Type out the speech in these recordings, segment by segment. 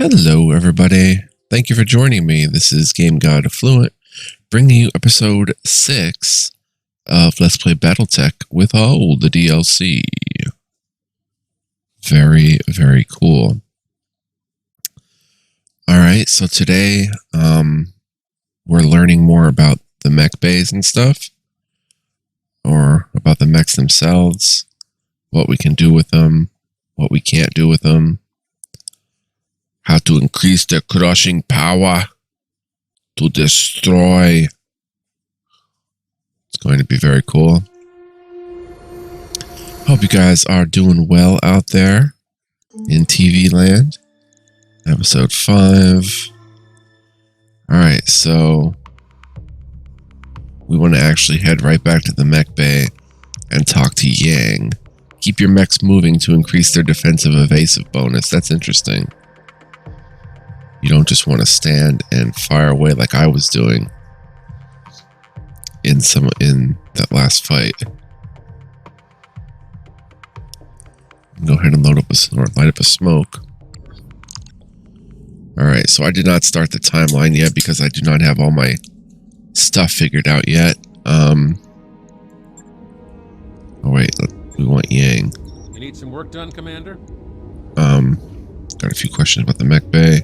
Hello, everybody. Thank you for joining me. This is Game God Affluent, bringing you episode 6 of Let's Play BattleTech with all the DLC. Very, very cool. Alright, so today, we're learning more about the mech bays and stuff, or about the mechs themselves, what we can do with them, what we can't do with them, how to increase their crushing power to destroy. It's going to be very cool. Hope you guys are doing well out there in TV land. Episode 5. Alright, so we want to actually head right back to the mech bay and talk to Yang. Keep your mechs moving to increase their defensive evasive bonus. That's interesting. You don't just want to stand and fire away like I was doing in that last fight. Go ahead and light up a smoke. Alright, so I did not start the timeline yet because I do not have all my stuff figured out yet. Oh wait, we want Yang. You need some work done, Commander? Got a few questions about the mech bay.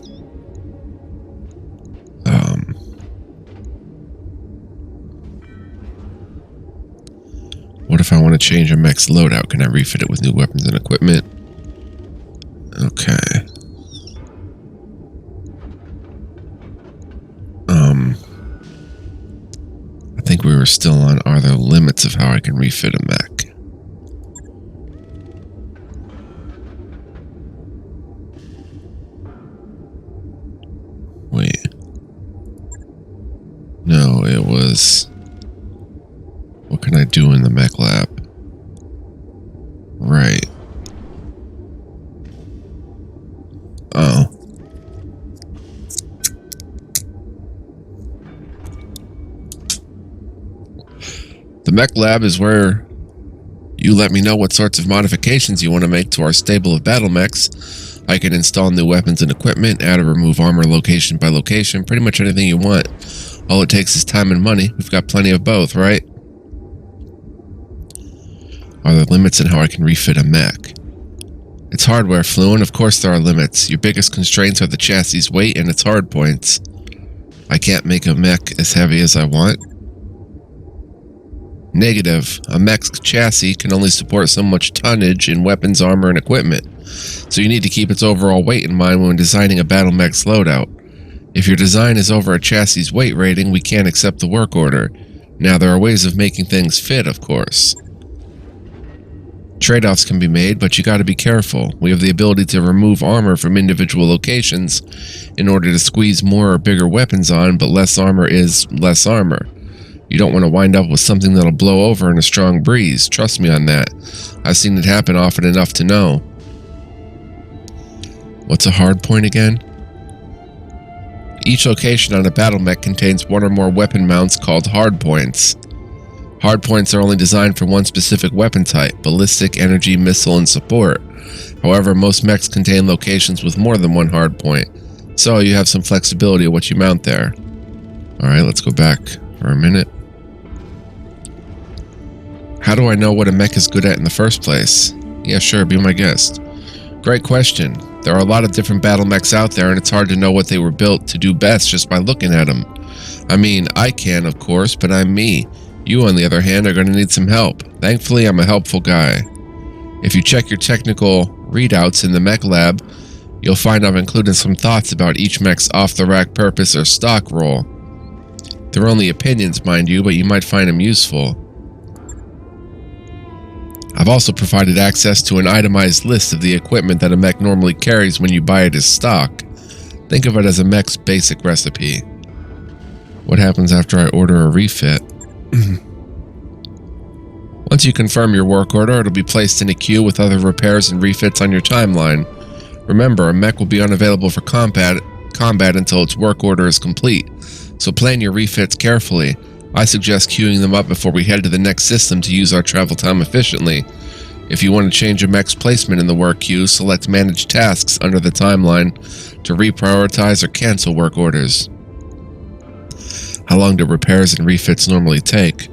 What if I want to change a mech's loadout? Can I refit it with new weapons and equipment? Okay. I think we were still on, are there limits of how I can refit a mech? Wait. No, it was... What can I do in the mech lab? Right. Oh. The mech lab is where you let me know what sorts of modifications you want to make to our stable of battle mechs. I can install new weapons and equipment, add or remove armor location by location, pretty much anything you want. All it takes is time and money. We've got plenty of both, right? Are there limits in how I can refit a mech? It's hardware fluent, of course there are limits. Your biggest constraints are the chassis' weight and its hardpoints. I can't make a mech as heavy as I want. Negative. A mech's chassis can only support so much tonnage in weapons, armor, and equipment, so you need to keep its overall weight in mind when designing a battle mech's loadout. If your design is over a chassis' weight rating, we can't accept the work order. Now, there are ways of making things fit, of course. Trade-offs can be made, but you gotta be careful. We have the ability to remove armor from individual locations in order to squeeze more or bigger weapons on, but less armor is less armor. You don't want to wind up with something that'll blow over in a strong breeze. Trust me on that. I've seen it happen often enough to know. What's a hardpoint again? Each location on a battle mech contains one or more weapon mounts called hardpoints. Hardpoints are only designed for one specific weapon type: ballistic, energy, missile, and support. However, most mechs contain locations with more than one hardpoint, so you have some flexibility of what you mount there. Alright, let's go back for a minute. How do I know what a mech is good at in the first place? Yeah, sure, be my guest. Great question. There are a lot of different battle mechs out there, and it's hard to know what they were built to do best just by looking at them. I mean, I can, of course, but I'm me. You, on the other hand, are going to need some help. Thankfully, I'm a helpful guy. If you check your technical readouts in the mech lab, you'll find I've included some thoughts about each mech's off-the-rack purpose or stock role. They're only opinions, mind you, but you might find them useful. I've also provided access to an itemized list of the equipment that a mech normally carries when you buy it as stock. Think of it as a mech's basic recipe. What happens after I order a refit? Once you confirm your work order, it'll be placed in a queue with other repairs and refits on your timeline. Remember, a mech will be unavailable for combat until its work order is complete, so plan your refits carefully. I suggest queuing them up before we head to the next system to use our travel time efficiently. If you want to change a mech's placement in the work queue, select Manage Tasks under the timeline to reprioritize or cancel work orders. How long do repairs and refits normally take?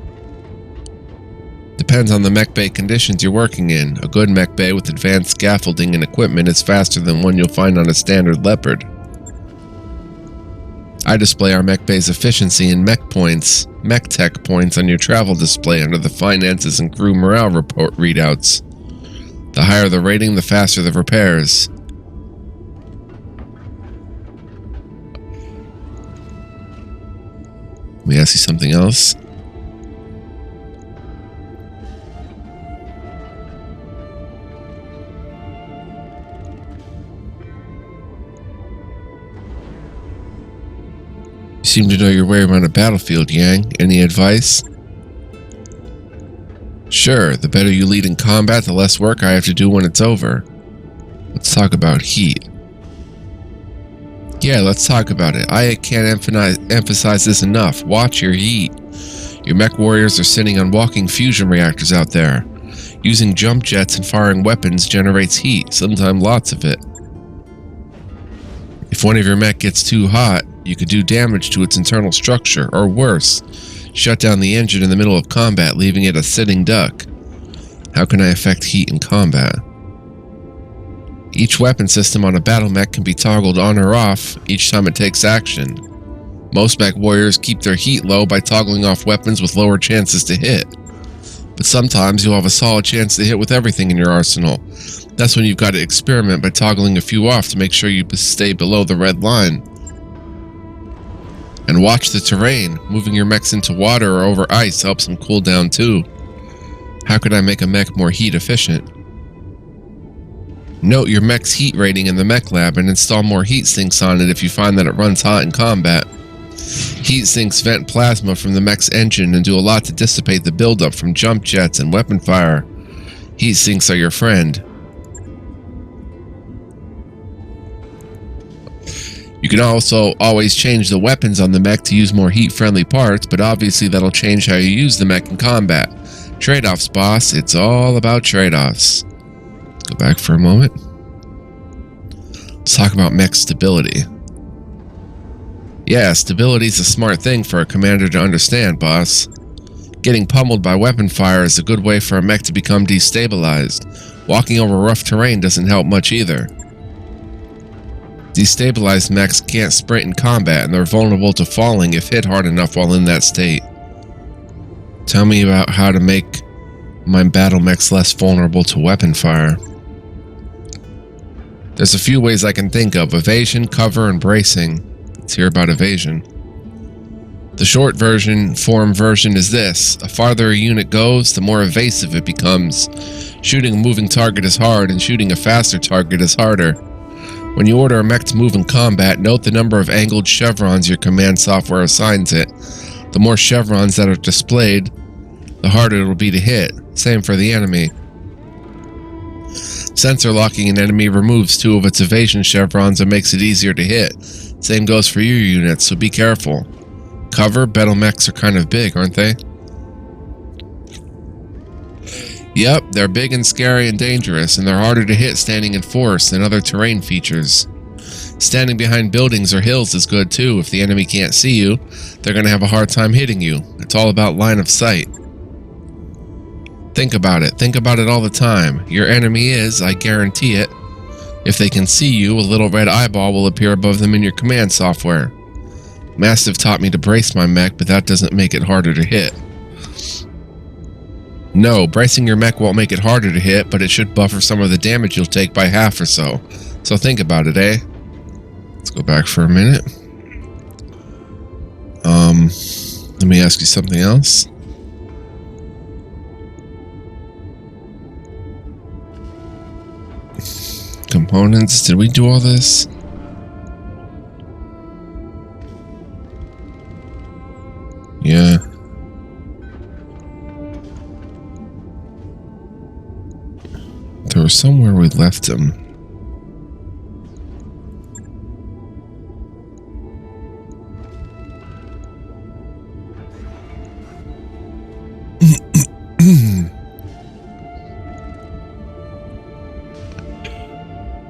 Depends on the mech bay conditions you're working in. A good mech bay with advanced scaffolding and equipment is faster than one you'll find on a standard Leopard. I display our mech bay's efficiency in mech points, mech tech points on your travel display under the finances and crew morale report readouts. The higher the rating, the faster the repairs. Let me ask you something else. You seem to know your way around a battlefield, Yang. Any advice? Sure, the better you lead in combat, the less work I have to do when it's over. Let's talk about heat. Yeah, let's talk about it. I can't emphasize this enough. Watch your heat. Your mech warriors are sitting on walking fusion reactors out there. Using jump jets and firing weapons generates heat, sometimes lots of it. If one of your mech gets too hot, you could do damage to its internal structure, or worse, shut down the engine in the middle of combat, leaving it a sitting duck. How can I affect heat in combat? Each weapon system on a battle mech can be toggled on or off each time it takes action. Most mech warriors keep their heat low by toggling off weapons with lower chances to hit. But sometimes you'll have a solid chance to hit with everything in your arsenal. That's when you've got to experiment by toggling a few off to make sure you stay below the red line. And watch the terrain. Moving your mechs into water or over ice helps them cool down too. How could I make a mech more heat efficient? Note your mech's heat rating in the mech lab and install more heat sinks on it if you find that it runs hot in combat. Heat sinks vent plasma from the mech's engine and do a lot to dissipate the buildup from jump jets and weapon fire. Heat sinks are your friend. You can also always change the weapons on the mech to use more heat-friendly parts, but obviously that'll change how you use the mech in combat. Trade-offs, boss. It's all about trade-offs. Let's go back for a moment. Let's talk about mech stability. Yeah, stability is a smart thing for a commander to understand, boss. Getting pummeled by weapon fire is a good way for a mech to become destabilized. Walking over rough terrain doesn't help much either. Destabilized mechs can't sprint in combat and they're vulnerable to falling if hit hard enough while in that state. Tell me about how to make my battle mechs less vulnerable to weapon fire. There's a few ways I can think of: evasion, cover, and bracing. Let's hear about evasion. The short form version is this: the farther a unit goes, the more evasive it becomes. Shooting a moving target is hard, and shooting a faster target is harder. When you order a mech to move in combat, note the number of angled chevrons your command software assigns it. The more chevrons that are displayed, the harder it will be to hit. Same for the enemy. Sensor locking an enemy removes 2 of its evasion chevrons and makes it easier to hit. Same goes for your units, so be careful. Cover, battle mechs are kind of big, aren't they? Yep, they're big and scary and dangerous, and they're harder to hit standing in forest than other terrain features. Standing behind buildings or hills is good too. If the enemy can't see you, they're going to have a hard time hitting you. It's all about line of sight. Think about it. Think about it all the time. Your enemy is, I guarantee it, if they can see you, a little red eyeball will appear above them in your command software. Mastiff taught me to brace my mech, but that doesn't make it harder to hit. No, bracing your mech won't make it harder to hit, but it should buffer some of the damage you'll take by half or so. So think about it, eh? Let's go back for a minute. Let me ask you something else. Components, did we do all this? Yeah. There was somewhere we left him.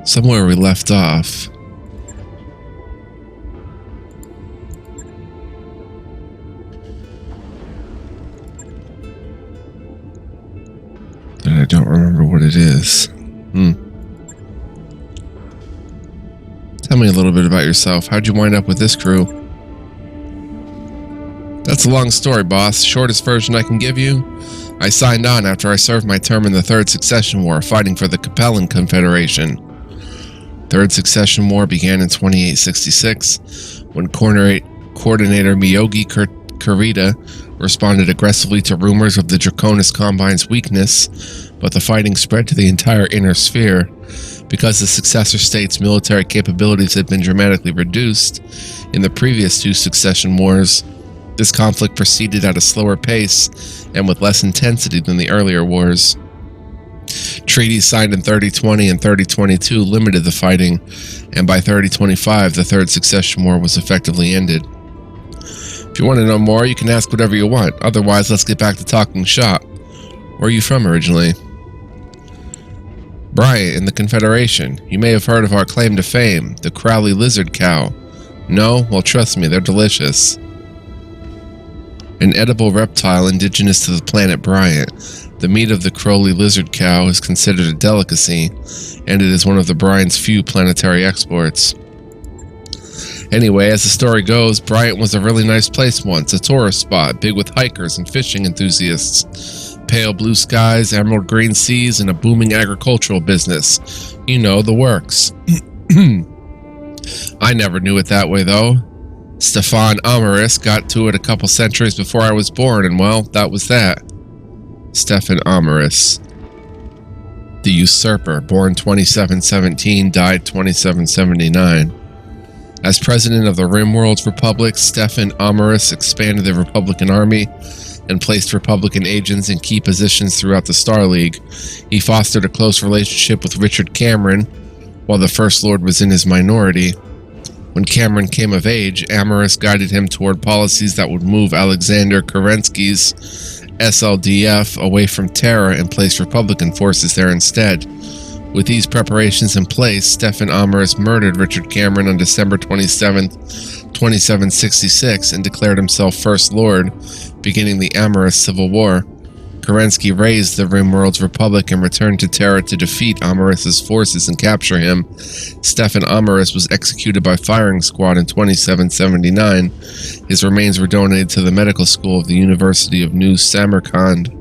Somewhere we left off. don't remember what it is. Tell me a little bit about yourself. How'd you wind up with this crew? That's a long story, boss. Shortest version I can give you. I signed on after I served my term in the Third Succession War, fighting for the Capellan Confederation. Third Succession War began in 2866, when Coordinator Miyogi Kurita responded aggressively to rumors of the Draconis Combine's weakness, but the fighting spread to the entire Inner Sphere. Because the successor state's military capabilities had been dramatically reduced in the previous two succession wars, this conflict proceeded at a slower pace and with less intensity than the earlier wars. Treaties signed in 3020 and 3022 limited the fighting, and by 3025 the Third Succession War was effectively ended. If you want to know more, you can ask whatever you want. Otherwise, let's get back to talking shop. Where are you from originally? Bryant in the Confederation. You may have heard of our claim to fame, the Crowley lizard cow. No? Well, trust me, they're delicious. An edible reptile indigenous to the planet Bryant, the meat of the Crowley lizard cow is considered a delicacy, and it is one of the Bryant's few planetary exports. Anyway, as the story goes, Bryant was a really nice place once, a tourist spot, big with hikers and fishing enthusiasts. Pale blue skies, emerald green seas, and a booming agricultural business. You know, the works. I never knew it that way, though. Stefan Amaris got to it a couple centuries before I was born, and well, that was that. Stefan Amaris. The usurper, born 2717, died 2779. As president of the Rimworld's Republic, Stefan Amaris expanded the Republican army and placed Republican agents in key positions throughout the Star League. He fostered a close relationship with Richard Cameron, while the First Lord was in his minority. When Cameron came of age, Amaris guided him toward policies that would move Alexander Kerensky's SLDF away from Terra and place Republican forces there instead. With these preparations in place, Stefan Amaris murdered Richard Cameron on December 27th, 2766 and declared himself First Lord, beginning the Amaris Civil War. Kerensky raised the Rimworld's Republic and returned to Terra to defeat Amaris' forces and capture him. Stefan Amaris was executed by firing squad in 2779. His remains were donated to the medical school of the University of New Samarkand.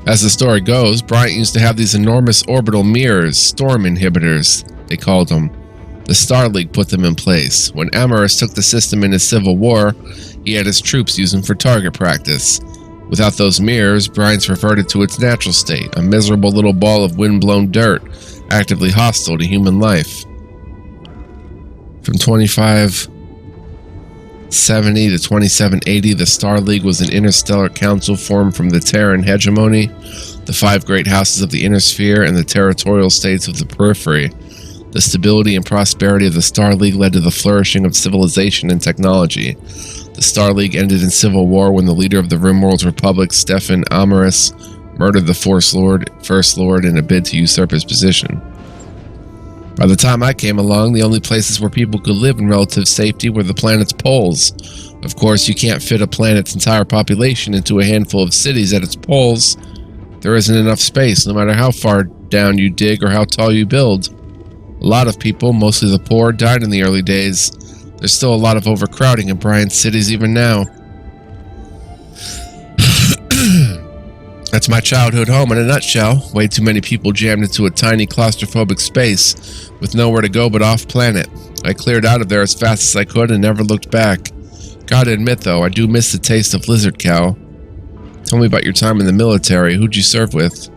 As the story goes, Bryant used to have these enormous orbital mirrors, storm inhibitors, they called them. The Star League put them in place. When Amaris took the system in his civil war, he had his troops use them for target practice. Without those mirrors, Bryant's reverted to its natural state, a miserable little ball of wind-blown dirt, actively hostile to human life. From 2570 to 2780, the Star League was an interstellar council formed from the Terran hegemony, the five great houses of the Inner Sphere, and the territorial states of the periphery. The stability and prosperity of the Star League led to the flourishing of civilization and technology. The Star League ended in civil war when the leader of the Rimworld's Republic, Stefan Amaris, murdered the First Lord in a bid to usurp his position. By the time I came along, the only places where people could live in relative safety were the planet's poles. Of course, you can't fit a planet's entire population into a handful of cities at its poles. There isn't enough space, no matter how far down you dig or how tall you build. A lot of people, mostly the poor, died in the early days. There's still a lot of overcrowding in Bryant's cities even now. That's my childhood home in a nutshell. Way too many people jammed into a tiny claustrophobic space with nowhere to go but off-planet. I cleared out of there as fast as I could and never looked back. Gotta admit though, I do miss the taste of lizard cow. Tell me about your time in the military. Who'd you serve with?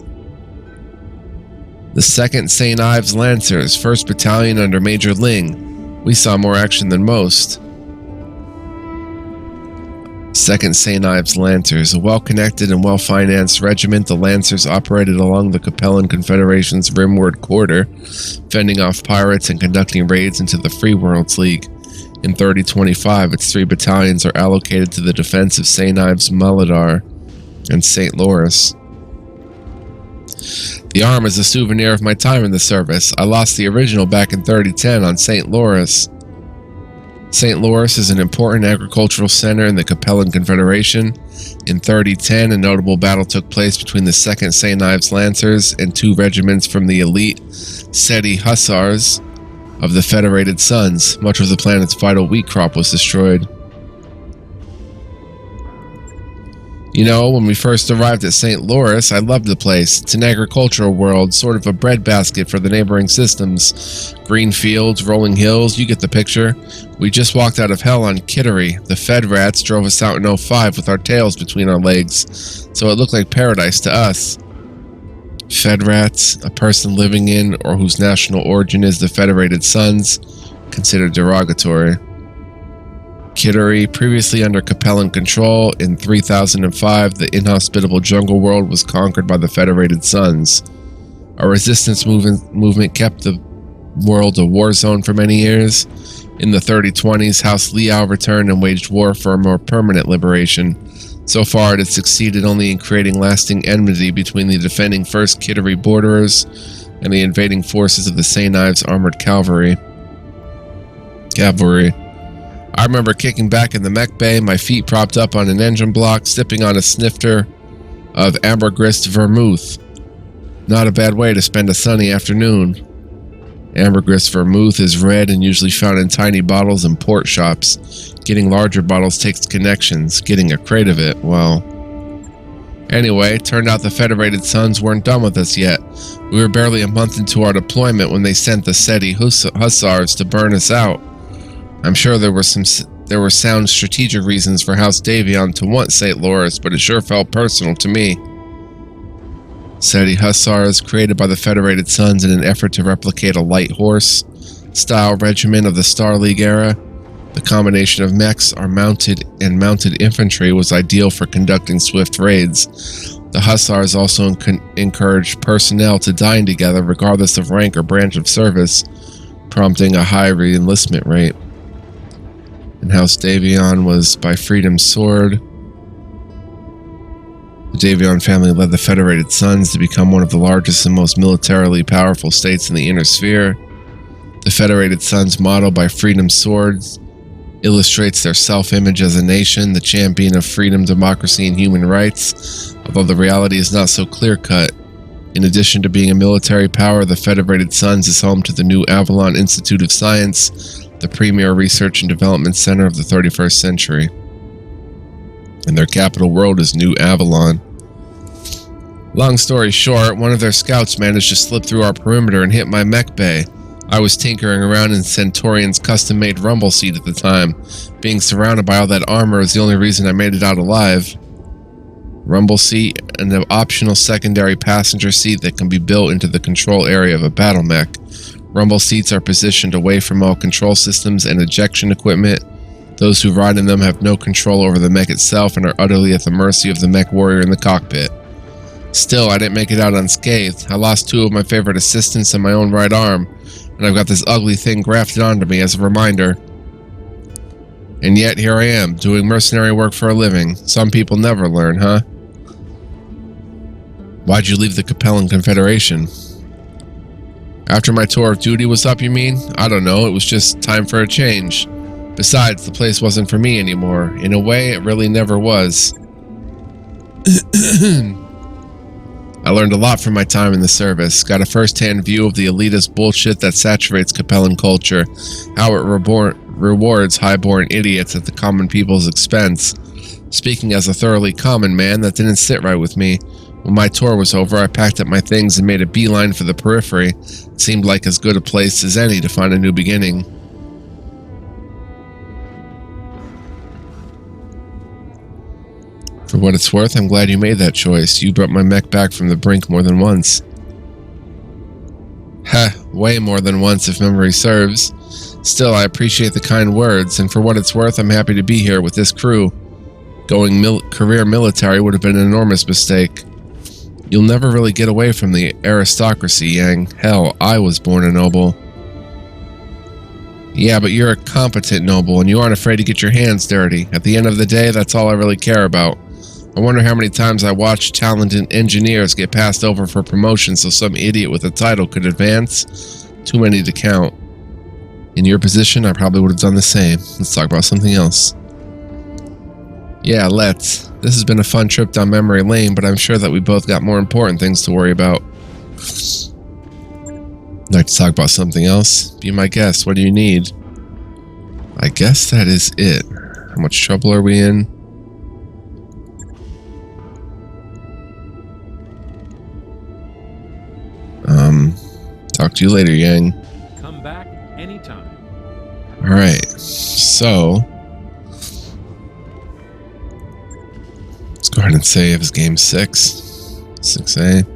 The 2nd St. Ives Lancers, 1st Battalion under Major Ling. We saw more action than most. 2nd St. Ives Lancers, a well-connected and well-financed regiment, the Lancers operated along the Capellan Confederation's rimward corridor, fending off pirates and conducting raids into the Free Worlds League. In 3025, its 3 battalions are allocated to the defense of St. Ives Maladar and St. Loris. The arm is a souvenir of my time in the service. I lost the original back in 3010 on St. Loris. St. Louis is an important agricultural center in the Capellan Confederation. In 3010, a notable battle took place between the 2nd St. Ives Lancers and 2 regiments from the elite Seti Hussars of the Federated Suns. Much of the planet's vital wheat crop was destroyed. You know, when we first arrived at St. Louis, I loved the place. It's an agricultural world, sort of a breadbasket for the neighboring systems. Green fields, rolling hills, you get the picture. We just walked out of hell on Kittery. The Fed rats drove us out in 05 with our tails between our legs, so it looked like paradise to us. Fed rats, a person living in or whose national origin is the Federated Suns, considered derogatory. Kittery, previously under Capellan control, in 3005, the inhospitable jungle world was conquered by the Federated Suns. A resistance movement kept the world a war zone for many years. In the 3020s, House Liao returned and waged war for a more permanent liberation. So far, it has succeeded only in creating lasting enmity between the defending 1st Kittery borderers and the invading forces of the St. Ives Armored Cavalry. I remember kicking back in the mech bay, my feet propped up on an engine block, sipping on a snifter of ambergris vermouth. Not a bad way to spend a sunny afternoon. Ambergris vermouth is red and usually found in tiny bottles in port shops. Getting larger bottles takes connections. Getting a crate of it, well... Anyway, turned out the Federated Suns weren't done with us yet. We were barely a month into our deployment when they sent the Seti Hussars to burn us out. I'm sure there were sound strategic reasons for House Davion to want St. Louis, but it sure felt personal to me. Seti Hussars, created by the Federated Suns in an effort to replicate a light horse-style regiment of the Star League era, the combination of mechs, our mounted infantry was ideal for conducting swift raids. The Hussars also encouraged personnel to dine together regardless of rank or branch of service, prompting a high re-enlistment rate. And House Davion was by Freedom's sword. The Davion family led the Federated Suns to become one of the largest and most militarily powerful states in the Inner Sphere. The Federated Suns motto by Freedom's sword illustrates their self-image as a nation, the champion of freedom, democracy, and human rights, although the reality is not so clear-cut. In addition to being a military power, the Federated Suns is home to the New Avalon Institute of Science, the premier research and development center of the 31st century. And their capital world is New Avalon. Long story short, one of their scouts managed to slip through our perimeter and hit my mech bay. I was tinkering around in Centaurian's custom-made rumble seat at the time. Being surrounded by all that armor is the only reason I made it out alive. Rumble seat, and an optional secondary passenger seat that can be built into the control area of a battle mech. Rumble seats are positioned away from all control systems and ejection equipment. Those who ride in them have no control over the mech itself and are utterly at the mercy of the mech warrior in the cockpit. Still, I didn't make it out unscathed. I lost 2 of my favorite assistants and my own right arm, and I've got this ugly thing grafted onto me as a reminder. And yet, here I am, doing mercenary work for a living. Some people never learn, huh? Why'd you leave the Capellan Confederation? After my tour of duty was up, you mean? I don't know, it was just time for a change. Besides, the place wasn't for me anymore. In a way, it really never was. I learned a lot from my time in the service. Got a first-hand view of the elitist bullshit that saturates Capellan culture, how it rewards high-born idiots at the common people's expense. Speaking as a thoroughly common man, that didn't sit right with me. When my tour was over, I packed up my things and made a beeline for the periphery. It seemed like as good a place as any to find a new beginning. For what it's worth, I'm glad you made that choice. You brought my mech back from the brink more than once. Way more than once if memory serves. Still, I appreciate the kind words, and for what it's worth, I'm happy to be here with this crew. Going career military would have been an enormous mistake. You'll never really get away from the aristocracy, Yang. Hell, I was born a noble. Yeah, but you're a competent noble, and you aren't afraid to get your hands dirty. At the end of the day, that's all I really care about. I wonder how many times I watched talented engineers get passed over for promotion so some idiot with a title could advance. Too many to count. In your position, I probably would have done the same. Let's talk about something else. Yeah, let's. This has been a fun trip down memory lane, but I'm sure that we both got more important things to worry about. Like to talk about something else? Be my guest. What do you need? I guess that is it. How much trouble are we in? Talk to you later, Yang. Come back anytime. Alright, so let's go ahead and save as game 6. 6A.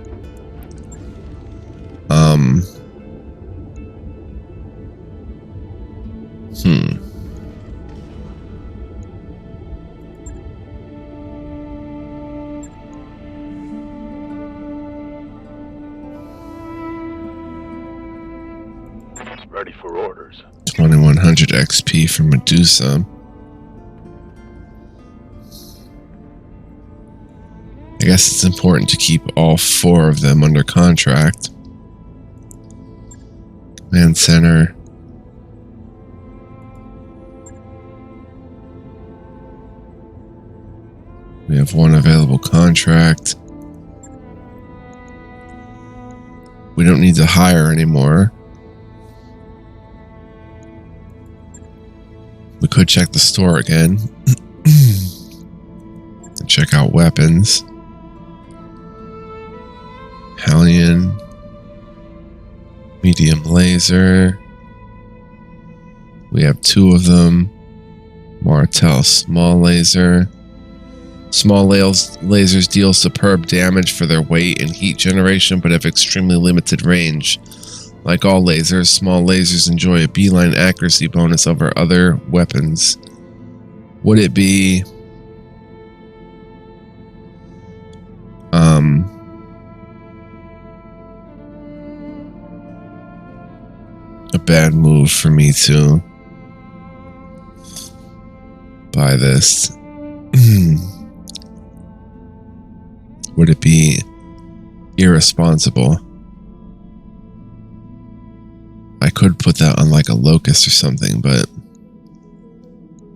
Ready for orders. 2100 XP for Medusa. I guess it's important to keep all 4 of them under contract. Command Center. We have 1 available contract. We don't need to hire anymore. We could check the store again. And check out weapons. Hellion. Medium laser. We have 2 of them. Martel, small laser. Small lasers deal superb damage for their weight and heat generation, but have extremely limited range. Like all lasers, small lasers enjoy a beeline accuracy bonus over other weapons. Would it be a bad move for me to buy this? Would it be irresponsible? I could put that on like a locust or something, but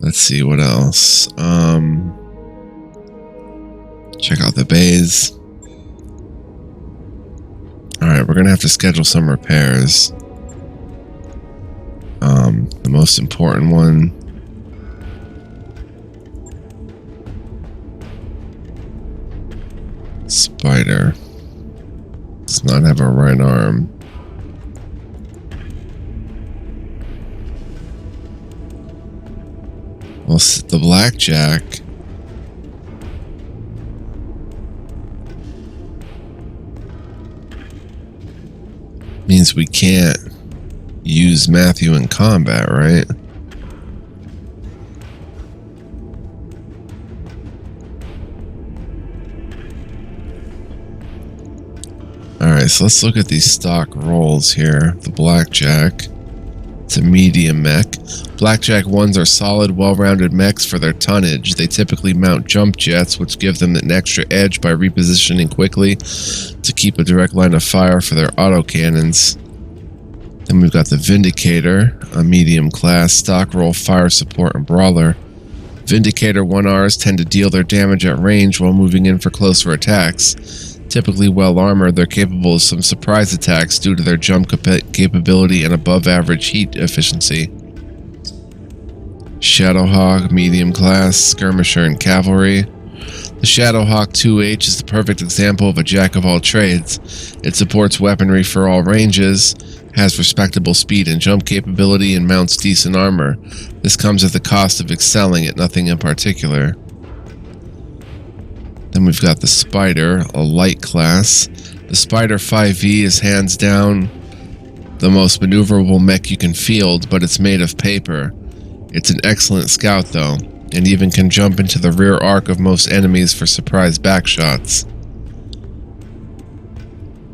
let's see what else. Check out the bays. Alright, we're gonna have to schedule some repairs. The most important one. Spider. Does not have a right arm. Well, the blackjack means we can't use Matthew in combat, right? Alright, so let's look at these stock rolls here. The blackjack. It's a medium mech. Blackjack 1s are solid, well-rounded mechs for their tonnage. They typically mount jump jets, which give them an extra edge by repositioning quickly to keep a direct line of fire for their autocannons. Then we've got the Vindicator, a medium class, stock roll, fire support, and brawler. Vindicator 1Rs tend to deal their damage at range while moving in for closer attacks. Typically well armored, they're capable of some surprise attacks due to their jump capability and above average heat efficiency. Shadowhawk, medium class, skirmisher, and cavalry. The Shadowhawk 2H is the perfect example of a jack of all trades. It supports weaponry for all ranges, has respectable speed and jump capability, and mounts decent armor. This comes at the cost of excelling at nothing in particular. Then we've got the Spider, a light class. The Spider 5V is hands down the most maneuverable mech you can field, but it's made of paper. It's an excellent scout though, and even can jump into the rear arc of most enemies for surprise backshots.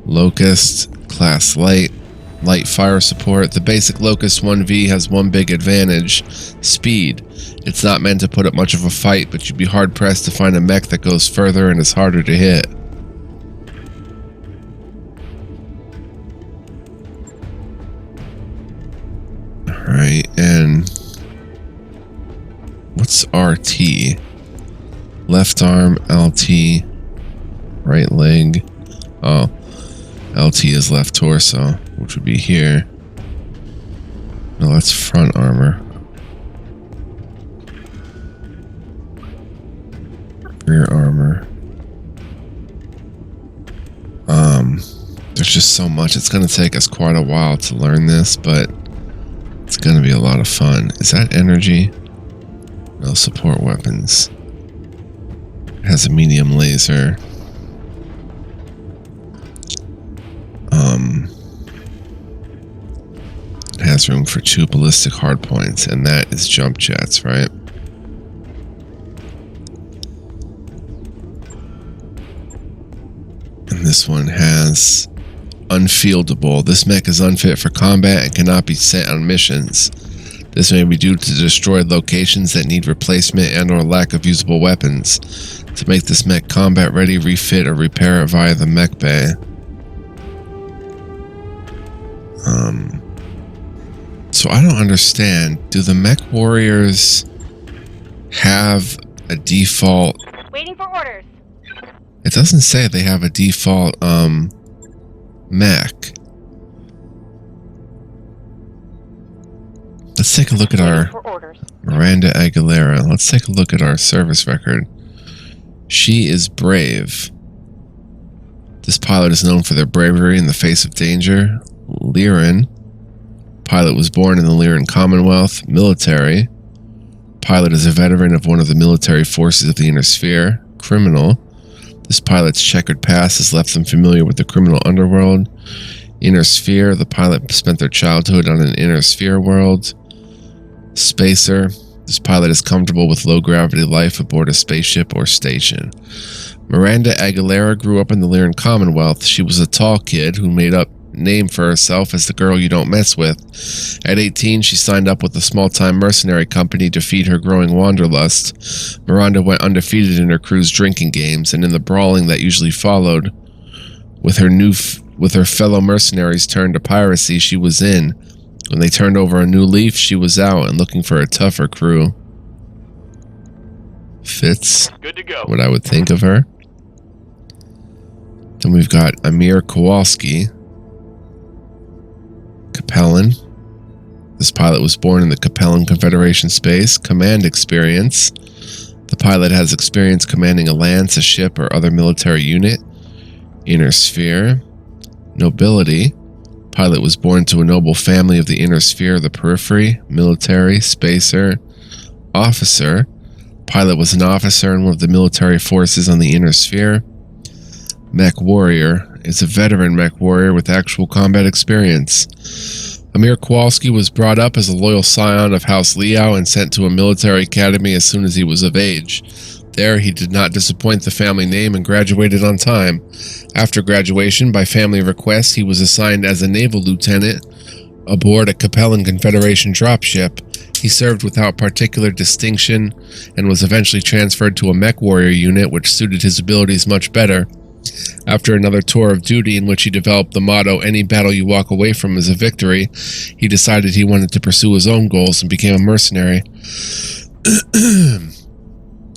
Locust, class light. Light fire support. The basic Locust 1V has one big advantage: speed. It's not meant to put up much of a fight, but you'd be hard pressed to find a mech that goes further and is harder to hit. Alright, and what's RT? Left arm, LT, right leg. Oh, LT is left torso, which would be here. No, that's front armor. Rear armor. There's just so much. It's going to take us quite a while to learn this, but it's going to be a lot of fun. Is that energy? No, support weapons. It has a medium laser. It has room for 2 ballistic hardpoints, and that is jump jets, right? And this one has unfieldable. This mech is unfit for combat and cannot be sent on missions. This may be due to destroyed locations that need replacement and or lack of usable weapons. To make this mech combat ready, refit or repair it via the mech bay. So I don't understand. Do the mech warriors have a default? Waiting for orders. It doesn't say they have a default mech. Let's take a look at our Miranda Aguilera. Let's take a look at our service record. She is brave. This pilot is known for their bravery in the face of danger. Lyran. Pilot was born in the Lyran Commonwealth. Military. Pilot is a veteran of one of the military forces of the Inner Sphere. Criminal. This pilot's checkered past has left them familiar with the criminal underworld. Inner Sphere. The pilot spent their childhood on an Inner Sphere world. Spacer. This pilot is comfortable with low-gravity life aboard a spaceship or station. Miranda Aguilera grew up in the Lyran Commonwealth. She was a tall kid who made up a name for herself as the girl you don't mess with. At 18, she signed up with a small-time mercenary company to feed her growing wanderlust. Miranda went undefeated in her crew's drinking games, and in the brawling that usually followed, with her fellow mercenaries turned to piracy, she was in. When they turned over a new leaf, she was out and looking for a tougher crew. Fits Good to go. what I would think of her. Then we've got Amir Kowalski, Capellan. This pilot was born in the Capellan Confederation space. Command experience. The pilot has experience commanding a lance, a ship, or other military unit. Inner Sphere. Nobility. Pilot was born to a noble family of the Inner Sphere, the Periphery. Military. Spacer. Officer. Pilot was an officer in one of the military forces on the Inner Sphere. Mech Warrior is a veteran mech warrior with actual combat experience. Amir Kowalski was brought up as a loyal scion of House Liao and sent to a military academy as soon as he was of age. There, he did not disappoint the family name and graduated on time. After graduation, by family request, he was assigned as a naval lieutenant aboard a Capellan Confederation dropship. He served without particular distinction and was eventually transferred to a mech warrior unit, which suited his abilities much better. After another tour of duty in which he developed the motto, "Any battle you walk away from is a victory," he decided he wanted to pursue his own goals and became a mercenary.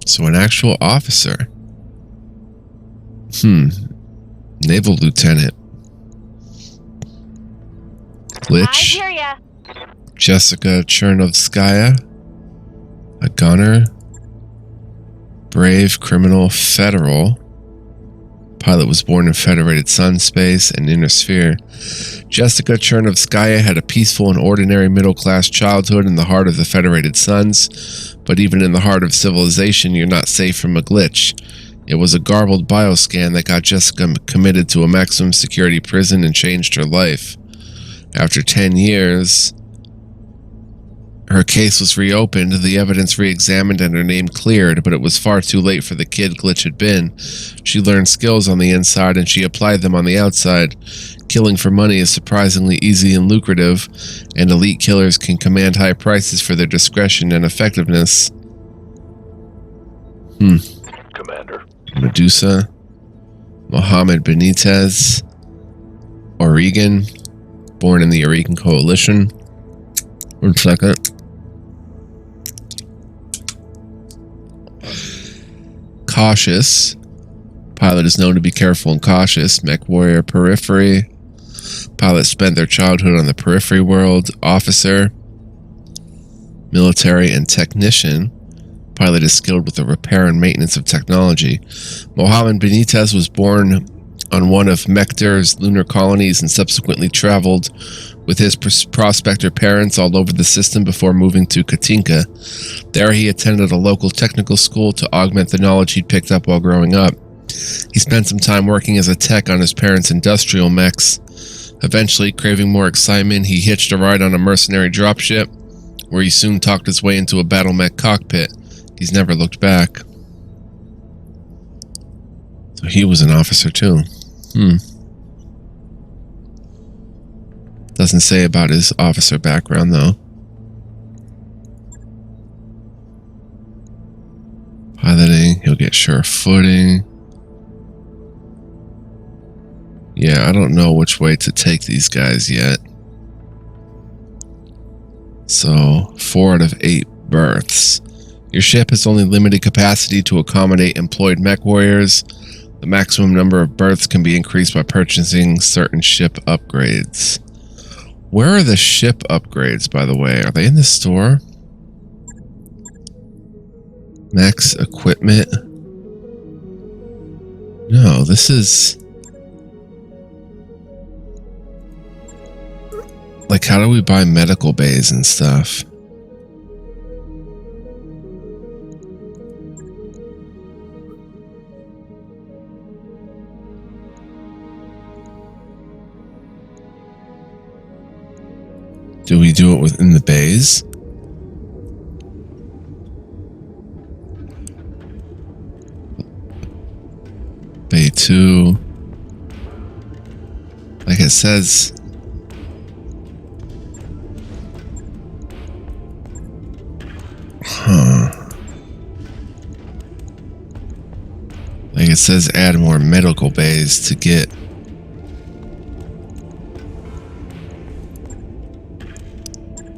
So an actual officer. Naval lieutenant. Glitch. I hear ya. Jessica Chernovskaya. A gunner. Brave, criminal, federal. Pilot was born in Federated Sun Space and Inner Sphere. Jessica Chernovskaya had a peaceful and ordinary middle-class childhood in the heart of the Federated Suns, but even in the heart of civilization, you're not safe from a glitch. It was a garbled bioscan that got Jessica committed to a maximum security prison and changed her life. After 10 years, her case was reopened, the evidence re-examined, and her name cleared, but it was far too late for the kid Glitch had been. She learned skills on the inside, and she applied them on the outside. Killing for money is surprisingly easy and lucrative, and elite killers can command high prices for their discretion and effectiveness. Commander. Medusa. Mohammed Benitez. Oregon. Born in the Oregon Coalition. 1 second. Cautious. Pilot is known to be careful and cautious. Mech warrior periphery. Pilots spent their childhood on the periphery world. Officer. Military and technician. Pilot is skilled with the repair and maintenance of technology. Mohammed Benitez was born on one of Mechter's lunar colonies and subsequently traveled with his prospector parents all over the system before moving to Katinka. There he attended a local technical school to augment the knowledge he'd picked up while growing up. He spent some time working as a tech on his parents' industrial mechs. Eventually, craving more excitement, he hitched a ride on a mercenary dropship, where he soon talked his way into a battle mech cockpit. He's never looked back. So he was an officer too. Doesn't say about his officer background though. Piloting, he'll get sure footing. Yeah, I don't know which way to take these guys yet. So, 4 out of 8 berths. Your ship has only limited capacity to accommodate employed mech warriors. The maximum number of berths can be increased by purchasing certain ship upgrades. Where are the ship upgrades, by the way? Are they in the store? Mechs, equipment. No, this is... Like, how do we buy medical bays and stuff? Do we do it within the bays? Bay 2. Like it says... Like it says add more medical bays to get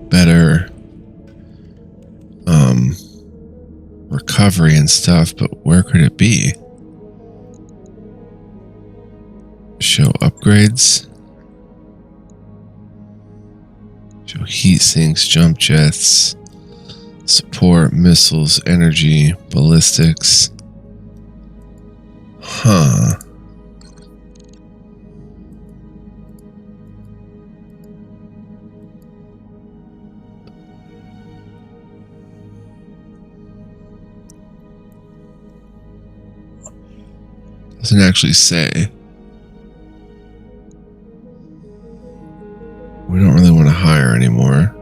better recovery and stuff, but where could it be? Show upgrades. Show heat sinks, jump jets, support, missiles, energy, ballistics. Huh. Doesn't actually say. We don't really want to hire anymore.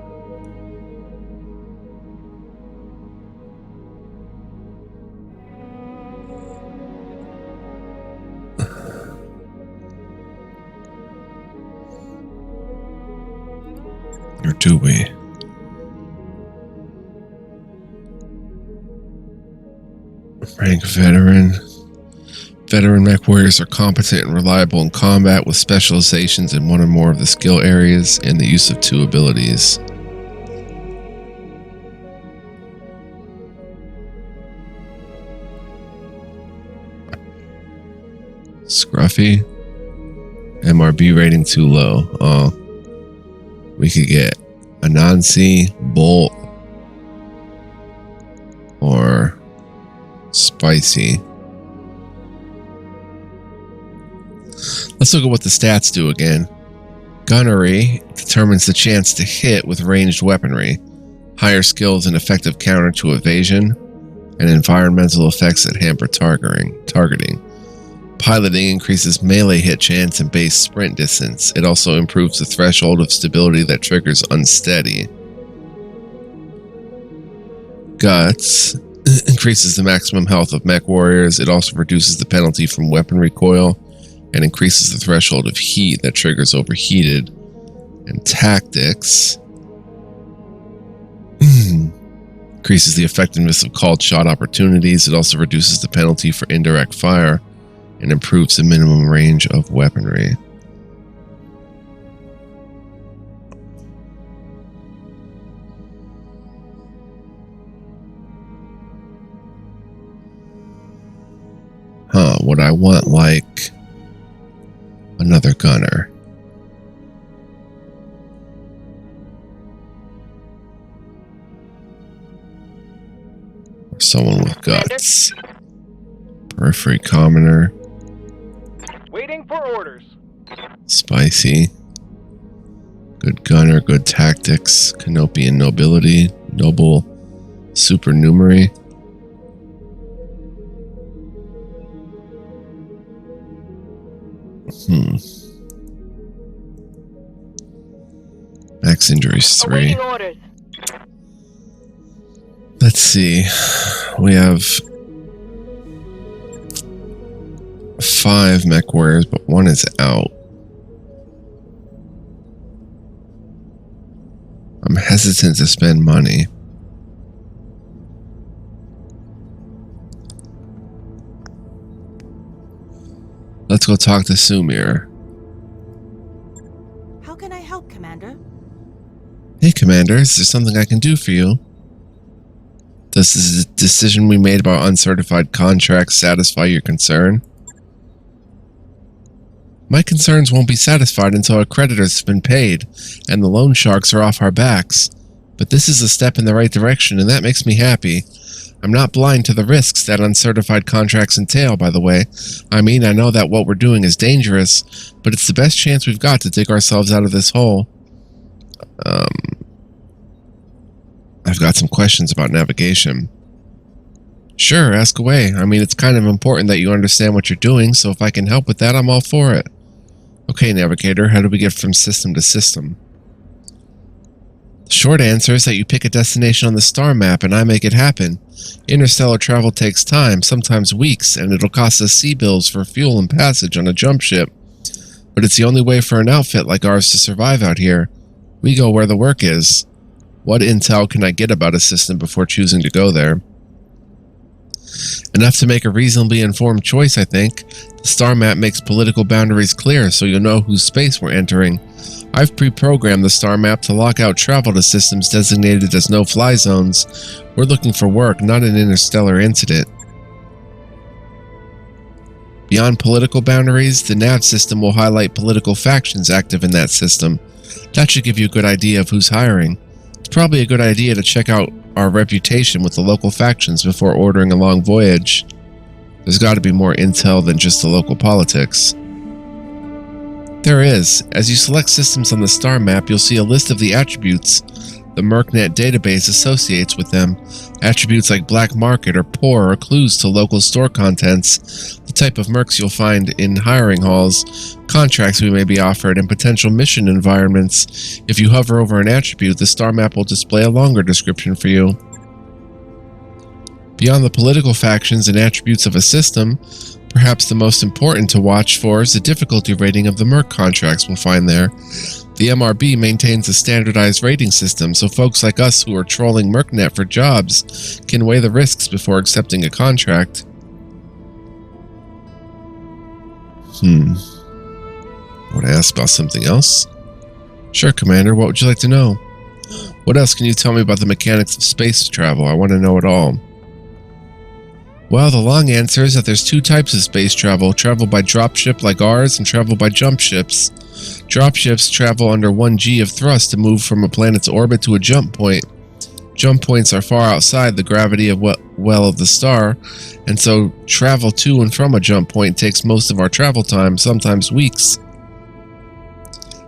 Or do we? Rank veteran. Veteran mech warriors are competent and reliable in combat with specializations in one or more of the skill areas and the use of 2 abilities. Scruffy. MRB rating too low. Oh. We could get Anansi, Bolt, or Spicy. Let's look at what the stats do again. Gunnery determines the chance to hit with ranged weaponry. Higher skills and effective counter to evasion, and environmental effects that hamper targeting. Piloting increases melee hit chance and base sprint distance. It also improves the threshold of stability that triggers unsteady. Guts increases the maximum health of mech warriors. It also reduces the penalty from weapon recoil and increases the threshold of heat that triggers overheated. And tactics increases the effectiveness of called shot opportunities. It also reduces the penalty for indirect fire and improves the minimum range of weaponry. would I want, like, another gunner? Or someone with guts. Periphery commoner. Waiting for orders. Spicy. Good gunner, good tactics. Canopian nobility. Noble supernumerary. Max injuries 3. Awaiting orders. Let's see. We have 5 mech warriors, but 1 is out. I'm hesitant to spend money. Let's go talk to Sumir. How can I help, Commander? Hey, Commander, is there something I can do for you? Does the decision we made about uncertified contracts satisfy your concern? My concerns won't be satisfied until our creditors have been paid and the loan sharks are off our backs. But this is a step in the right direction, and that makes me happy. I'm not blind to the risks that uncertified contracts entail, by the way. I mean, I know that what we're doing is dangerous, but it's the best chance we've got to dig ourselves out of this hole. I've got some questions about navigation. Sure, ask away. I mean, it's kind of important that you understand what you're doing, so if I can help with that, I'm all for it. Okay, Navigator, how do we get from system to system? The short answer is that you pick a destination on the star map and I make it happen. Interstellar travel takes time, sometimes weeks, and it'll cost us sea bills for fuel and passage on a jump ship. But it's the only way for an outfit like ours to survive out here. We go where the work is. What intel can I get about a system before choosing to go there? Enough to make a reasonably informed choice, I think. The star map makes political boundaries clear so you'll know whose space we're entering. I've pre-programmed the star map to lock out travel to systems designated as no-fly zones. We're looking for work, not an interstellar incident. Beyond political boundaries, the nav system will highlight political factions active in that system. That should give you a good idea of who's hiring. It's probably a good idea to check out our reputation with the local factions before ordering a long voyage. There's got to be more intel than just the local politics. There is. As you select systems on the star map, you'll see a list of the attributes the MERCnet database associates with them. Attributes like black market or poor are clues to local store contents, the type of mercs you'll find in hiring halls, contracts we may be offered, and potential mission environments. If you hover over an attribute, the star map will display a longer description for you. Beyond the political factions and attributes of a system, perhaps the most important to watch for is the difficulty rating of the merc contracts we'll find there. The MRB maintains a standardized rating system, so folks like us who are trolling MERCnet for jobs can weigh the risks before accepting a contract. Would I ask about something else? Sure, Commander, what would you like to know? What else can you tell me about the mechanics of space travel? I want to know it all. Well, the long answer is that there's 2 types of space travel by dropship like ours and travel by jump ships. Dropships travel under 1g of thrust to move from a planet's orbit to a jump point. Jump points are far outside the gravity of of the star, and so travel to and from a jump point takes most of our travel time, sometimes weeks.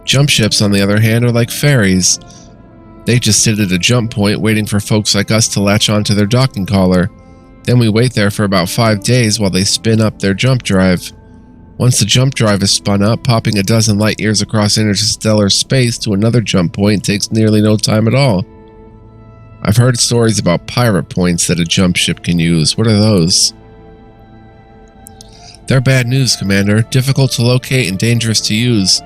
Jump ships, on the other hand, are like ferries. They just sit at a jump point waiting for folks like us to latch onto their docking collar. Then we wait there for about 5 days while they spin up their jump drive. Once the jump drive is spun up, popping a dozen light years across interstellar space to another jump point takes nearly no time at all. I've heard stories about pirate points that a jump ship can use. What are those? They're bad news, Commander. Difficult to locate and dangerous to use.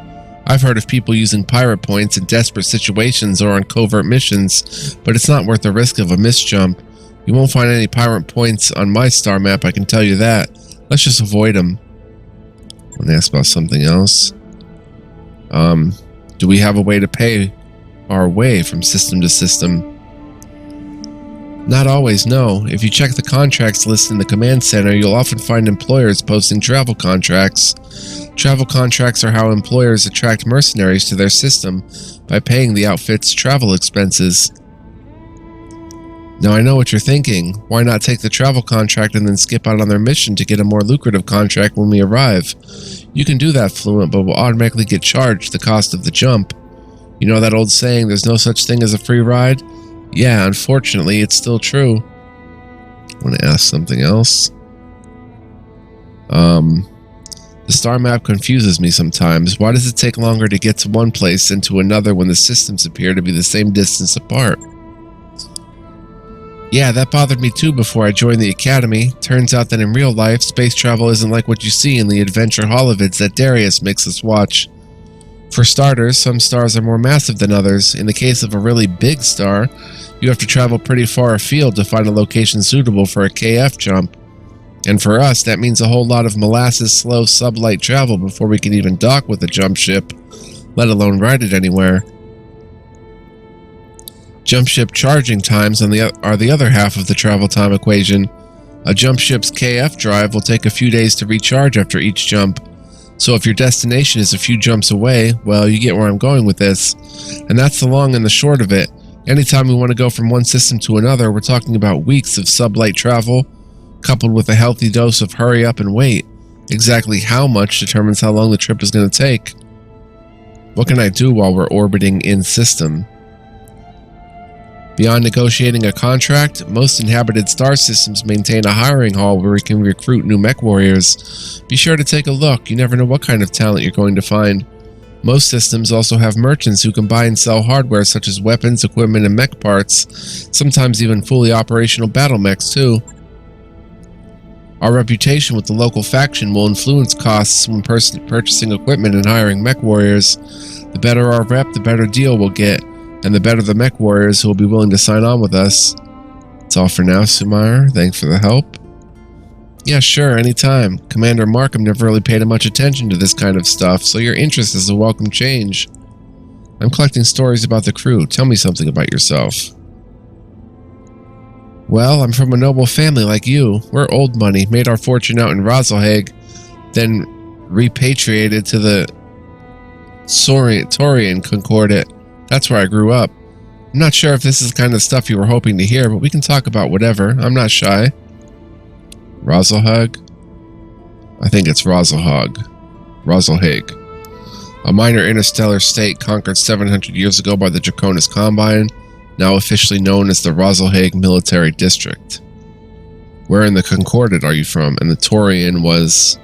I've heard of people using pirate points in desperate situations or on covert missions, but it's not worth the risk of a misjump. You won't find any pirate points on my star map, I can tell you that. Let's just avoid them. I want to ask about something else. Do we have a way to pay our way from system to system? Not always, no. If you check the contracts list in the command center, you'll often find employers posting travel contracts. Travel contracts are how employers attract mercenaries to their system by paying the outfit's travel expenses. Now I know what you're thinking. Why not take the travel contract and then skip out on their mission to get a more lucrative contract when we arrive? You can do that, Fluent, but will automatically get charged the cost of the jump. You know that old saying, there's no such thing as a free ride? Yeah, unfortunately, it's still true. I want to ask something else. The star map confuses me sometimes. Why does it take longer to get to one place than to another when the systems appear to be the same distance apart? Yeah, that bothered me too before I joined the Academy. Turns out that in real life, space travel isn't like what you see in the adventure holovids that Darius makes us watch. For starters, some stars are more massive than others. In the case of a really big star, you have to travel pretty far afield to find a location suitable for a KF jump. And for us, that means a whole lot of molasses slow sublight travel before we can even dock with a jump ship, let alone ride it anywhere. Jump ship charging times are the other half of the travel time equation. A jump ship's KF drive will take a few days to recharge after each jump. So if your destination is a few jumps away, well, you get where I'm going with this. And that's the long and the short of it. Anytime we want to go from one system to another, we're talking about weeks of sublight travel, coupled with a healthy dose of hurry up and wait. Exactly how much determines how long the trip is going to take. What can I do while we're orbiting in system? Beyond negotiating a contract, most inhabited star systems maintain a hiring hall where we can recruit new mech warriors. Be sure to take a look, you never know what kind of talent you're going to find. Most systems also have merchants who can buy and sell hardware such as weapons, equipment, and mech parts, sometimes even fully operational battle mechs too. Our reputation with the local faction will influence costs when purchasing equipment and hiring mech warriors. The better our rep, the better deal we'll get. And the better the mech warriors who will be willing to sign on with us. That's all for now, Sumair. Thanks for the help. Yeah, sure, anytime. Commander Markham never really paid much attention to this kind of stuff, so your interest is a welcome change. I'm collecting stories about the crew. Tell me something about yourself. Well, I'm from a noble family like you. We're old money, made our fortune out in Rosalhague, then repatriated to the Taurian Concordia. That's where I grew up. I'm not sure if this is the kind of stuff you were hoping to hear, but we can talk about whatever. I'm not shy. Rosalhague? I think it's Rosalhague. A minor interstellar state conquered 700 years ago by the Draconis Combine, now officially known as the Rosalhague Military District. Where in the Concordia are you from? And the Taurian was...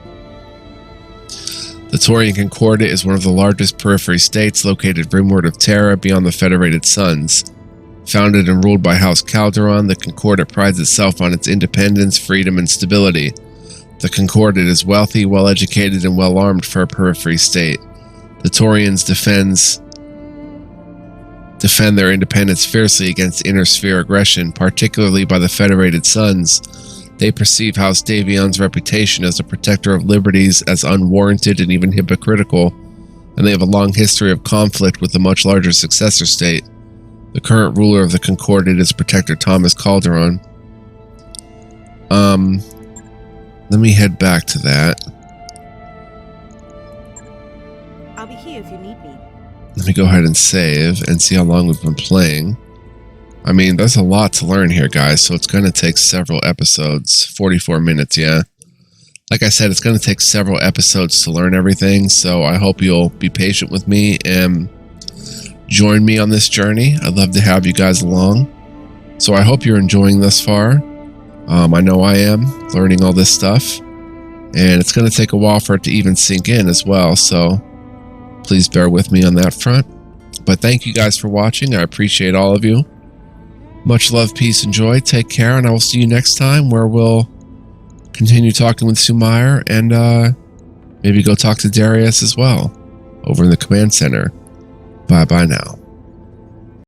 The Taurian Concordia is one of the largest periphery states located rimward of Terra beyond the Federated Suns. Founded and ruled by House Calderon, the Concordia prides itself on its independence, freedom, and stability. The Concordia is wealthy, well-educated, and well-armed for a periphery state. The Taurians defend their independence fiercely against inner-sphere aggression, particularly by the Federated Suns. They perceive House Davion's reputation as a protector of liberties as unwarranted and even hypocritical, and they have a long history of conflict with the much larger successor state. The current ruler of the Concordia is Protector Thomas Calderon. Let me head back to that. I'll be here if you need me. Let me go ahead and save and see how long we've been playing. I mean, there's a lot to learn here, guys, so it's going to take several episodes. 44 minutes, yeah. Like I said, it's going to take several episodes to learn everything, so I hope you'll be patient with me and join me on this journey. I'd love to have you guys along. So I hope you're enjoying thus far. I know I am, learning all this stuff. And it's going to take a while for it to even sink in as well, so please bear with me on that front. But thank you guys for watching. I appreciate all of you. Much love, peace, and joy. Take care, and I will see you next time where we'll continue talking with Sumair and maybe go talk to Darius as well over in the command center. Bye-bye now.